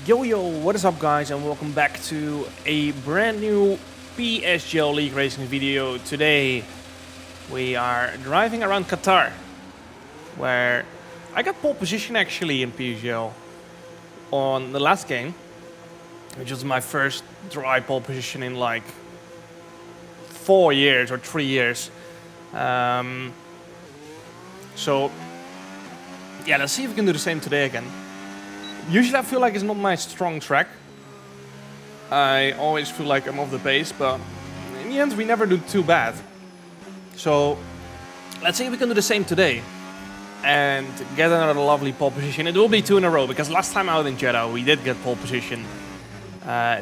Yo, what is up guys, and welcome back to a brand new PSGL League Racing video. Today we are driving around Qatar, where I got pole position actually in PSGL on the last game, which was my first dry pole position in like 4 years or 3 years. So yeah, let's see if we can do the same today again. Usually I feel like it's not my strong track. I always feel like I'm off the pace, but in the end we never do too bad. So let's see if we can do the same today and get another lovely pole position. It will be 2 in a row, because last time out in Jeddah we did get pole position.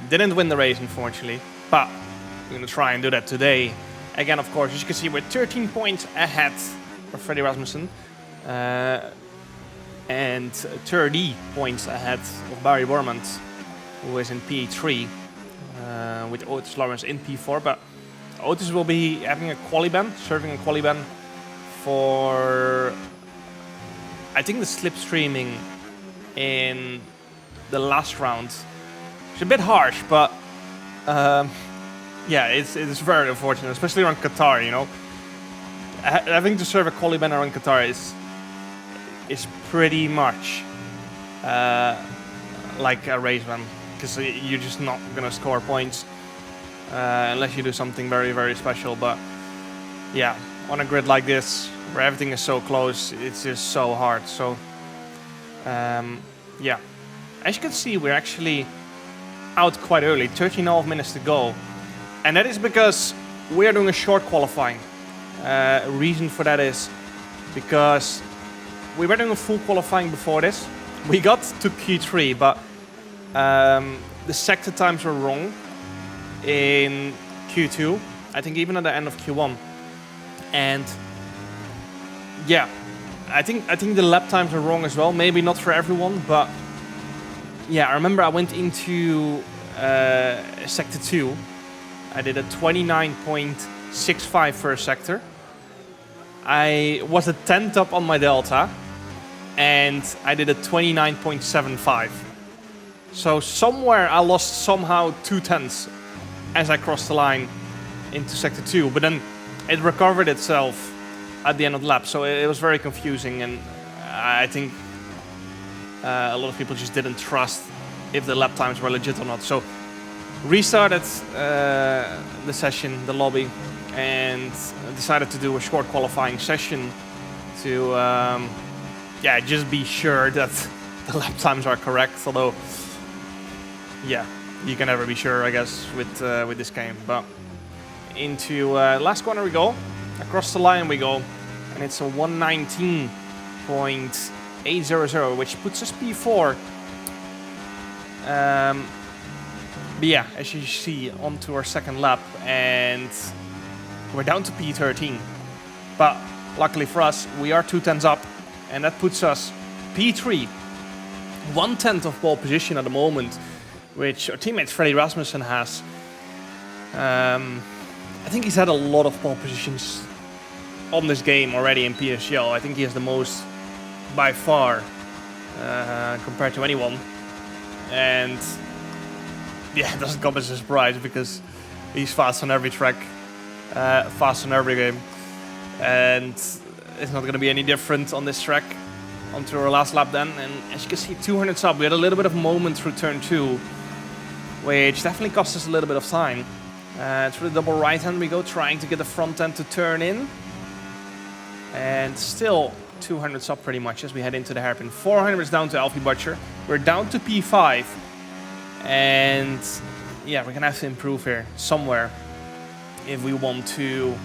Didn't win the race unfortunately, but we're gonna try and do that today. Again, of course, as you can see, we're 13 points ahead of Freddie Rasmussen. And 30 points ahead of Barry Bormand, who is in P3, with Otis Lawrence in P4. But Otis will be having a quali ban, serving a quali ban for, I think, the slipstreaming in the last round. It's a bit harsh, but yeah, it's very unfortunate, especially around Qatar. You know, having to serve a quali ban around Qatar is pretty much like a race ban, because you're just not gonna score points unless you do something very, very special. But yeah, on a grid like this, where everything is so close, it's just so hard. So yeah, as you can see, we're actually out quite early, 13.5 minutes to go, and that is because we are doing a short qualifying. Reason for that is because we were doing a full qualifying before this. We got to Q3, but the sector times were wrong in Q2. I think even at the end of Q1. And yeah, I think the lap times are wrong as well. Maybe not for everyone, but yeah, I remember I went into sector 2. I did a 29.65 first sector. I was a 10th up on my delta, and I did a 29.75. So somewhere I lost somehow 2/10 as I crossed the line into sector 2, but then it recovered itself at the end of the lap. So it was very confusing, and I think a lot of people just didn't trust if the lap times were legit or not. So restarted the session, the lobby, and decided to do a short qualifying session to yeah, just be sure that the lap times are correct. Although, yeah, you can never be sure, I guess, with this game. But into last corner we go, across the line we go, and it's a 119.800, which puts us P4. But yeah, as you see, onto our second lap, and we're down to P13. But luckily for us, we are 2/10 up, and that puts us P3, 1/10 of pole position at the moment, which our teammate Freddie Rasmussen has. I think he's had a lot of pole positions on this game already in PSGL. I think he has the most by far compared to anyone. And yeah, it doesn't come as a surprise, because he's fast on every track, fast on every game. And it's not going to be any different on this track onto our last lap then. And as you can see, 200 up. We had a little bit of moment through turn 2, which definitely cost us a little bit of time. Through the double right hand we go, trying to get the front end to turn in. And still 200 up pretty much as we head into the hairpin. 400 is down to Alfie Butcher. We're down to P5. And yeah, we're going to have to improve here somewhere if we want to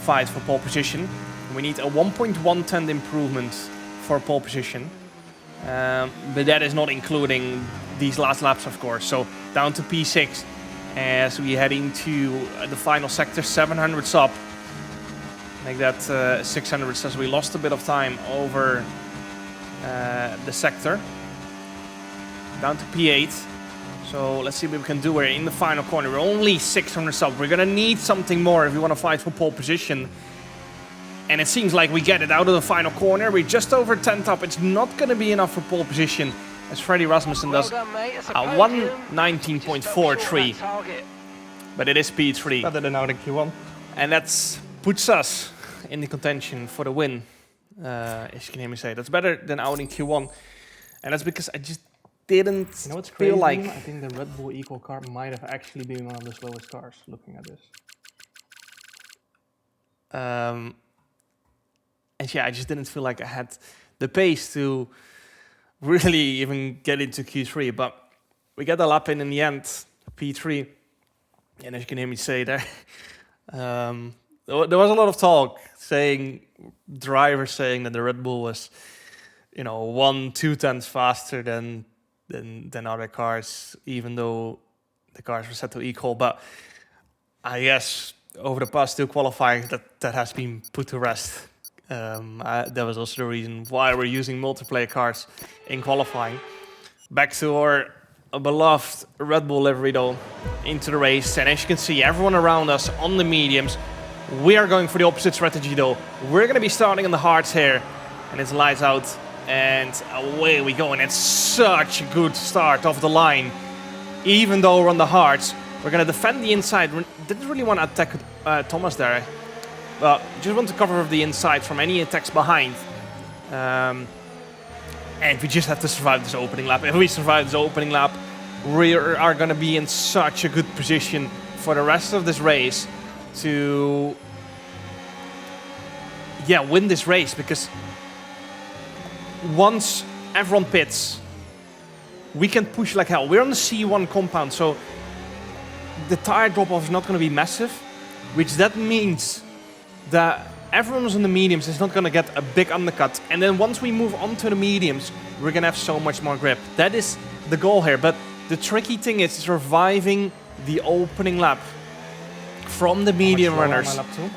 fight for pole position. We need a 1.110 improvement for pole position, but that is not including these last laps, of course. So down to P6 as we head into the final sector, 700 up. Make that 600, as we lost a bit of time over the sector. Down to P8. So let's see what we can do. We're in the final corner. We're only 600 up. We're gonna need something more if we want to fight for pole position. And it seems like we get it out of the final corner. We're just over 10th up. It's not going to be enough for pole position. as Freddie Rasmussen does a 1:19.43. But it is P3. Better than out in Q1. And that puts us in the contention for the win, as you can hear me say. That's better than out in Q1. And that's because I just didn't feel like... I think the Red Bull Equal car might have actually been one of the slowest cars, looking at this. And yeah, I just didn't feel like I had the pace to really even get into Q3. But we got the lap in the end, P3. And as you can hear me say there, there was a lot of talk drivers saying that the Red Bull was, 1-2 tenths faster than other cars, even though the cars were set to equal. But I guess over the past 2 qualifying, that has been put to rest. That was also the reason why we're using multiplayer cars in qualifying. Back to our beloved Red Bull livery though, into the race. And as you can see, everyone around us on the mediums. We are going for the opposite strategy though. We're going to be starting on the hards here. And it's lights out. And away we go. And it's such a good start off the line. Even though we're on the hards, we're going to defend the inside. We didn't really want to attack Thomas there. But just want to cover the inside from any attacks behind. And we just have to survive this opening lap. If we survive this opening lap, we are going to be in such a good position for the rest of this race to win this race. Because once everyone pits, we can push like hell. We're on the C1 compound, so the tire drop-off is not going to be massive, which that means that everyone who's on the mediums is not going to get a big undercut. And then once we move on to the mediums, we're going to have so much more grip. That is the goal here. But the tricky thing is surviving the opening lap from the medium runners. Lap 2?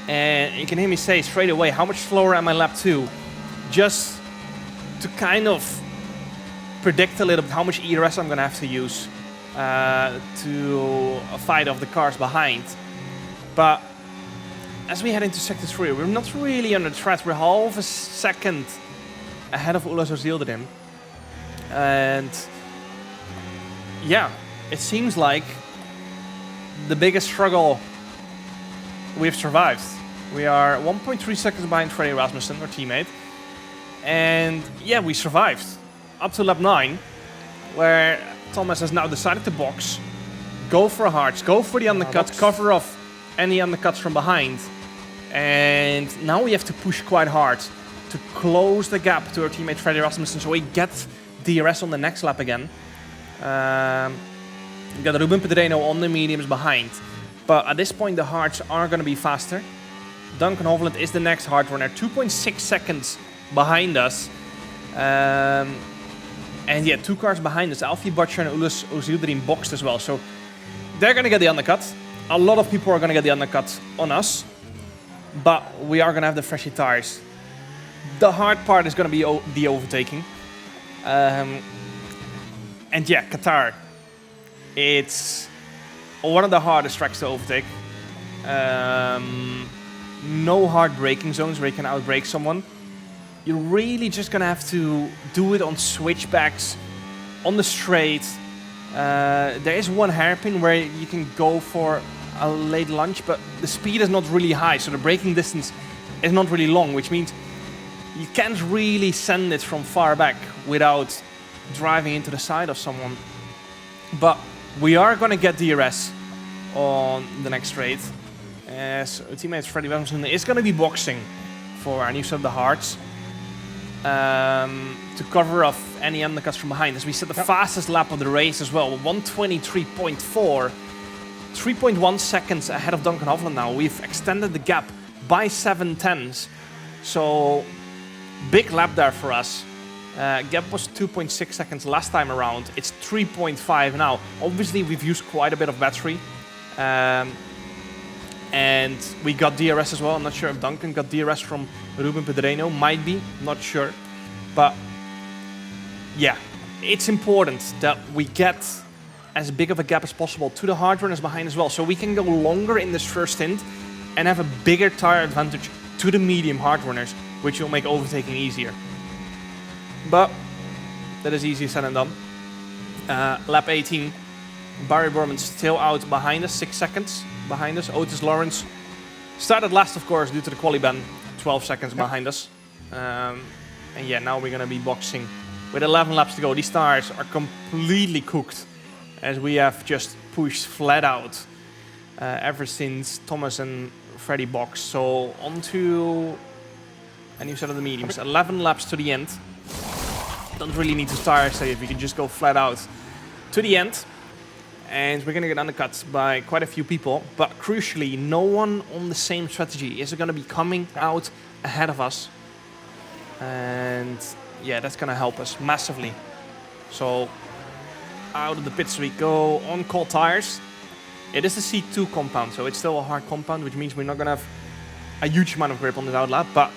And you can hear me say straight away, how much slower am I lap 2? Just to kind of predict a little bit how much ERS I'm going to have to use to fight off the cars behind. But as we head into sector 3, we're not really under threat. We're half a second ahead of Ulas Ozildirim. And yeah, it seems like the biggest struggle we've survived. We are 1.3 seconds behind Freddie Rasmussen, our teammate. And yeah, we survived up to lap 9, where Thomas has now decided to box, go for a hards, go for the undercut, cover off any undercuts from behind. And now we have to push quite hard to close the gap to our teammate Freddie Rasmussen, so we get DRS on the next lap again. We got Ruben Pedreno on the mediums behind. But at this point, the hards are going to be faster. Duncan Hovland is the next hard runner, 2.6 seconds behind us. And yeah, 2 cars behind us. Alfie Butcher and Ulas Ozildirim boxed as well. So they're going to get the undercut. A lot of people are going to get the undercut on us. But we are going to have the freshy tires. The hard part is going to be the overtaking. And yeah, Qatar. It's one of the hardest tracks to overtake. No hard braking zones where you can outbrake someone. You're really just going to have to do it on switchbacks, on the straight. There is one hairpin where you can go for a late lunge, but the speed is not really high, so the braking distance is not really long, which means you can't really send it from far back without driving into the side of someone. But we are going to get DRS on the next straight, as our teammate Freddie Rasmussen is going to be boxing for our new set of the hards to cover off any undercuts from behind, as we set the fastest lap of the race as well, 1:23.4. 3.1 seconds ahead of Duncan Hovland now. We've extended the gap by 7 tenths. So, big lap there for us. Gap was 2.6 seconds last time around. It's 3.5 now. Obviously, we've used quite a bit of battery. And we got DRS as well. I'm not sure if Duncan got DRS from Ruben Pedreno. Might be, not sure. But, yeah, it's important that we get as big of a gap as possible to the hard runners behind as well, so we can go longer in this first stint and have a bigger tire advantage to the medium hard runners, which will make overtaking easier. But that is easy said and done. Lap 18, Barry Borman's still out behind us, 6 seconds behind us. Otis Lawrence started last, of course, due to the quali ban, 12 seconds behind us. And yeah, now we're going to be boxing with 11 laps to go. These tires are completely cooked, as we have just pushed flat out ever since Thomas and Freddie boxed. So on to a new set of the mediums. 11 laps to the end. Don't really need to tire save. We can just go flat out to the end. And we're going to get undercut by quite a few people. But crucially, no one on the same strategy is going to be coming out ahead of us. And yeah, that's going to help us massively. So out of the pits we go on cold tires. It is a C2 compound, so it's still a hard compound, which means we're not going to have a huge amount of grip on this outlap, but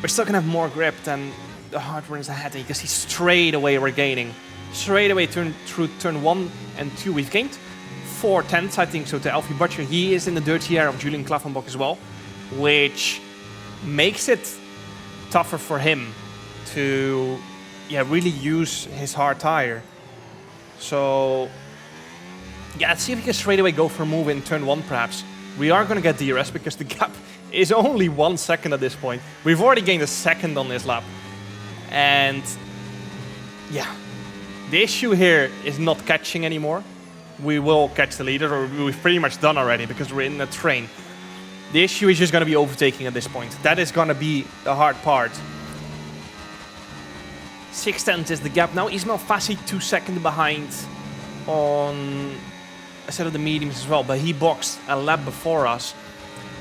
we're still going to have more grip than the hard ones ahead. And you can see straight away we're gaining. Straight away through turn 1 and 2, we've gained 4 tenths, I think so, to Alfie Butcher. He is in the dirty air of Julian Klaffenbach as well, which makes it tougher for him to really use his hard tire. So yeah, let's see if we can straight away go for a move in turn 1 perhaps. We are going to get DRS because the gap is only 1 second at this point. We've already gained a second on this lap. And yeah, the issue here is not catching anymore. We will catch the leader, or we've pretty much done already because we're in a train. The issue is just going to be overtaking at this point. That is going to be the hard part. 6 tenths is the gap now. Ismail Fassi 2 seconds behind on a set of the mediums as well, but he boxed a lap before us.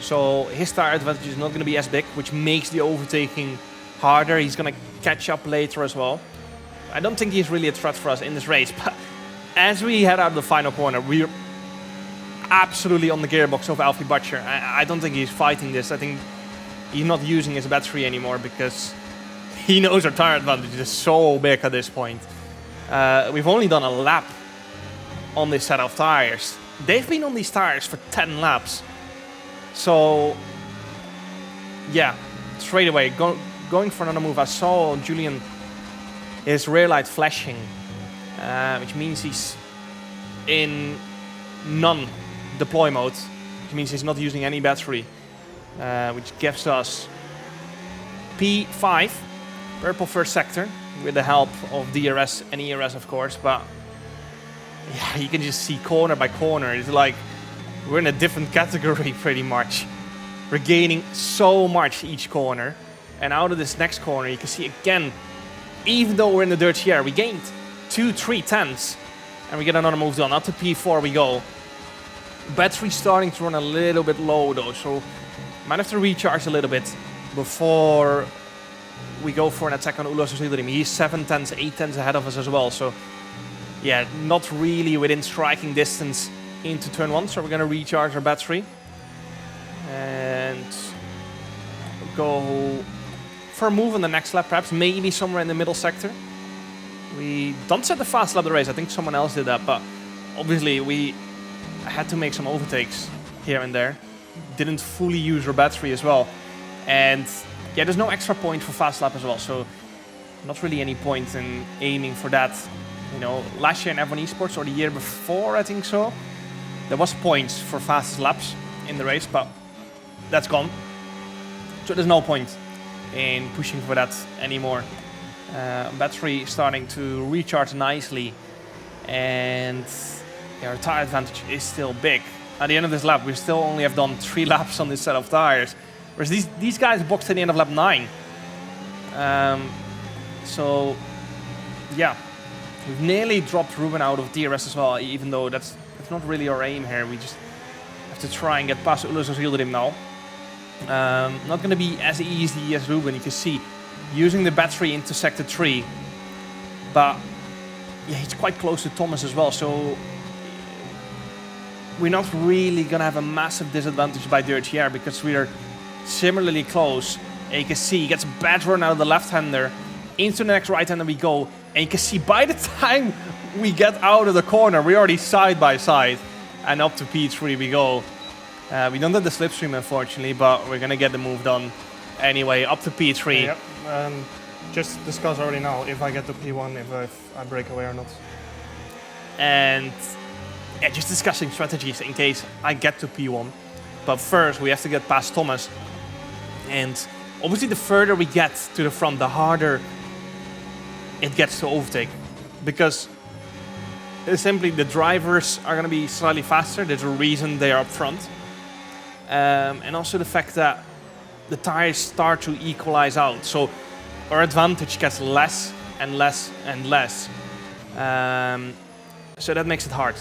So his tire advantage is not going to be as big, which makes the overtaking harder. He's going to catch up later as well. I don't think he's really a threat for us in this race, but as we head out of the final corner, we're absolutely on the gearbox of Alfie Butcher. I don't think he's fighting this. I think he's not using his battery anymore because he knows our tire advantage is so big at this point. We've only done a lap on this set of tires. They've been on these tires for 10 laps. So yeah, straight away going for another move. I saw Julian, his rear light flashing, which means he's in non-deploy mode, which means he's not using any battery, which gives us P5, purple first sector, with the help of DRS and ERS of course, but yeah, you can just see corner by corner. It's like we're in a different category pretty much. We're gaining so much each corner. And out of this next corner, you can see again, even though we're in the dirty air, we gained 2-3 tenths. And we get another move done. Up to P4 we go. Battery starting to run a little bit low though, so might have to recharge a little bit before we go for an attack on Ulos Silderim. He's 7 tenths, 8 tenths ahead of us as well. So yeah, not really within striking distance into turn 1. So we're going to recharge our battery and go for a move on the next lap, perhaps maybe somewhere in the middle sector. We don't set the fast lap of the race. I think someone else did that, but obviously we had to make some overtakes here and there. Didn't fully use our battery as well. And yeah, there's no extra point for fast lap as well, so not really any point in aiming for that. You know, last year in F1 Esports, or the year before, I think so, there was points for fastest laps in the race, but that's gone. So there's no point in pushing for that anymore. Battery starting to recharge nicely, and yeah, our tire advantage is still big. At the end of this lap, we still only have done 3 laps on this set of tires, whereas these guys boxed at the end of lap 9. So yeah, we've nearly dropped Ruben out of DRS as well, even though that's not really our aim here. We just have to try and get past Ulos Hilderim now. Not going to be as easy as Ruben, you can see, using the battery into sector 3. But yeah, he's quite close to Thomas as well, so we're not really going to have a massive disadvantage by dirty air because we are similarly close. And you can see he gets a bad run out of the left-hander. Into the next right-hander we go. And you can see by the time we get out of the corner, we're already side by side. And up to P3 we go. We don't have the slipstream, unfortunately, but we're going to get the move done anyway. Up to P3. Yep. just discuss already now if I get to P1, if I break away or not. And yeah, just discussing strategies in case I get to P1. But first, we have to get past Thomas. And obviously, the further we get to the front, the harder it gets to overtake. Because simply the drivers are going to be slightly faster. There's a reason they are up front. And also the fact that the tires start to equalize out. So our advantage gets less and less and less. So that makes it hard.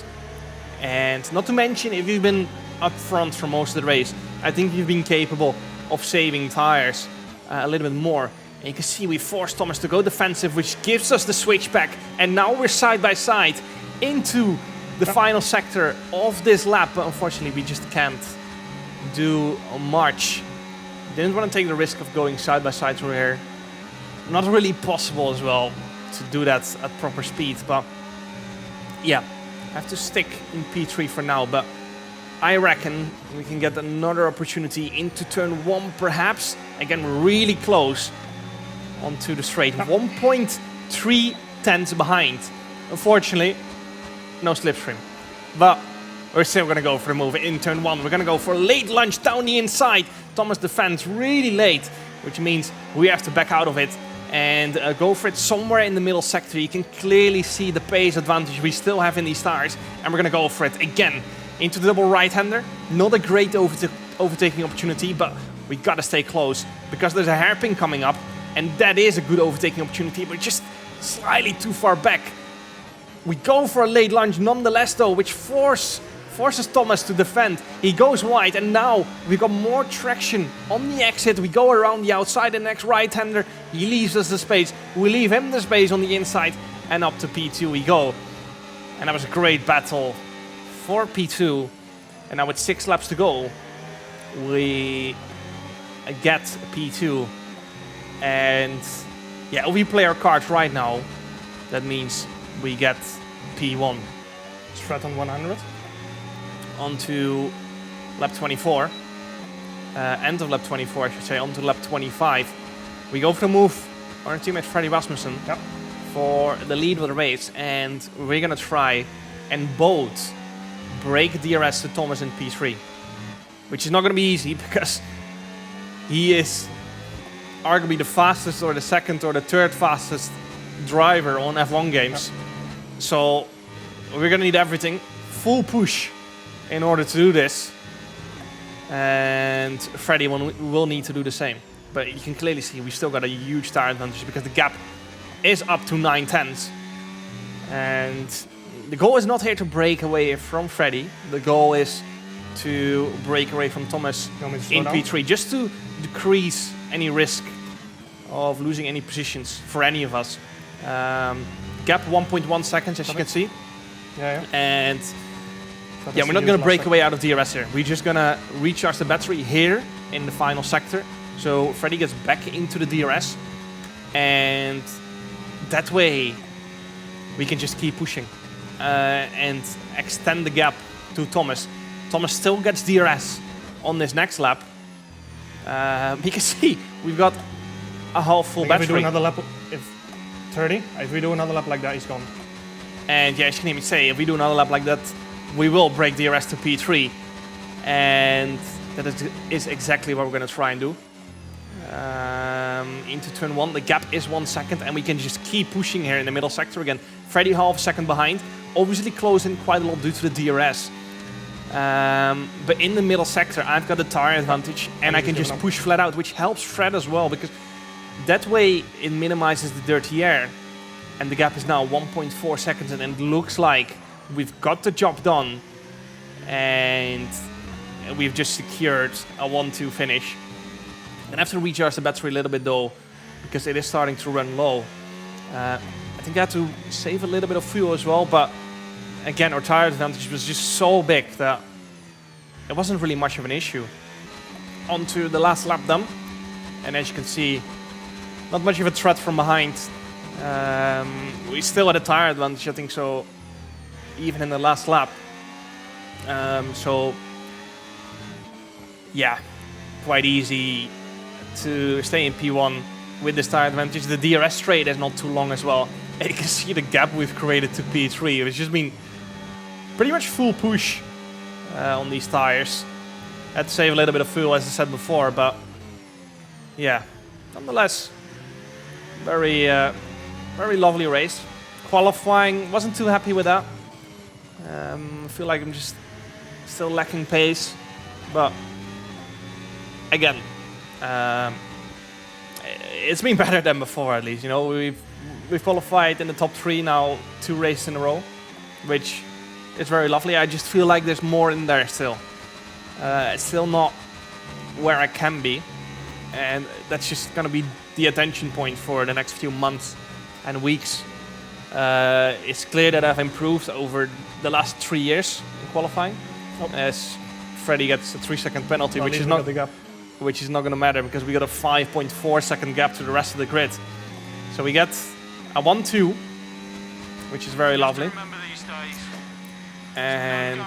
And not to mention, if you've been up front for most of the race, I think you've been capable of saving tires a little bit more. And you can see we forced Thomas to go defensive, which gives us the switch back. And now we're side by side into the final sector of this lap. But unfortunately, we just can't do much. Didn't want to take the risk of going side by side through here. Not really possible as well to do that at proper speed. But yeah, I have to stick in P3 for now. But I reckon we can get another opportunity into turn 1 perhaps. Again, we're really close onto the straight. 1.3 tenths behind. Unfortunately, no slipstream. But we're still going to go for the move in turn 1. We're going to go for a late lunge down the inside. Thomas defends really late, which means we have to back out of it and go for it somewhere in the middle sector. You can clearly see the pace advantage we still have in these tires. And we're going to go for it again into the double right-hander. Not a great overtaking opportunity, but we got to stay close because there's a hairpin coming up. And that is a good overtaking opportunity, but just slightly too far back. We go for a late lunge nonetheless, though, which forces Thomas to defend. He goes wide, and now we got more traction on the exit. We go around the outside, the next right-hander. He leaves us the space. We leave him the space on the inside, and up to P2 we go. And that was a great battle for P2. And now with 6 laps to go, we get P2. And yeah, we play our cards right now. That means we get P1. Straight on 100. Onto lap 24. End of lap 24, I should say. Onto lap 25. We go for the move on our teammate Freddie Rasmussen for the lead of the race. And we're going to try and both break DRS to Thomas in P3. Which is not going to be easy because he is arguably the fastest or the second or the third fastest driver on F1 games. So we're going to need everything. Full push in order to do this. And Freddie will need to do the same. But you can clearly see we still got a huge tire advantage because the gap is up to 9 tenths. And the goal is not here to break away from Freddie. The goal is to break away from Thomas in P3, just to decrease any risk of losing any positions for any of us. Gap 1.1 seconds, as you can see. And yeah, we're not going to break away out of DRS here. We're just going to recharge the battery here in the final sector. So Freddie gets back into the DRS. And that way, we can just keep pushing and extend the gap to Thomas. Thomas still gets DRS on this next lap. You can see we've got a half full battery. If we do another lap, if 30, if we do another lap like that, he's gone. And yeah, as you can even say, if we do another lap like that, we will break DRS to P3. And that is exactly what we're going to try and do. Into turn 1, the gap is 1 second, and we can just keep pushing here in the middle sector again. Freddie half second behind, obviously closing quite a lot due to the DRS. But in the middle sector, I've got the tire advantage, and I can just push flat out, which helps Fred as well, because that way it minimizes the dirty air. And the gap is now 1.4 seconds, and it looks like we've got the job done, and we've just secured a 1-2 finish. And I have to recharge the battery a little bit though, because it is starting to run low. I think I had to save a little bit of fuel as well, but again, our tire advantage was just so big that it wasn't really much of an issue. On to the last lap done, and as you can see, not much of a threat from behind. We still had a tire advantage, I think, so even in the last lap. So yeah, quite easy to stay in P1 with this tire advantage. The DRS straight is not too long as well. And you can see the gap we've created to P3. It's just been pretty much full push on these tires. Had to save a little bit of fuel, as I said before, but yeah, nonetheless, very lovely race. Qualifying, wasn't too happy with that. I feel like I'm just still lacking pace, but again, it's been better than before, at least. You know, we've qualified in the top 3 now 2 races in a row, which is very lovely. I just feel like there's more in there still. It's still not where I can be, and that's just gonna be the attention point for the next few months and weeks. It's clear that I've improved over the last 3 years in qualifying, as Freddy gets a 3-second penalty, which is not going to matter because we got a 5.4-second gap to the rest of the grid. So we get a 1-2, which is very lovely. And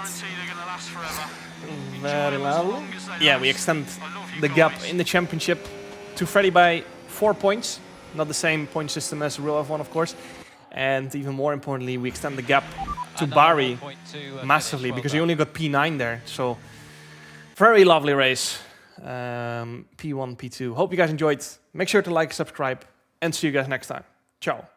very lovely. Yeah, we extend the gap in the championship to Freddy by 4 points. Not the same point system as Real F1, of course. And even more importantly, we extend the gap to Barry massively because he only got P9 there. So very lovely race. P1, P2. Hope you guys enjoyed. Make sure to like, subscribe, and see you guys next time. Ciao.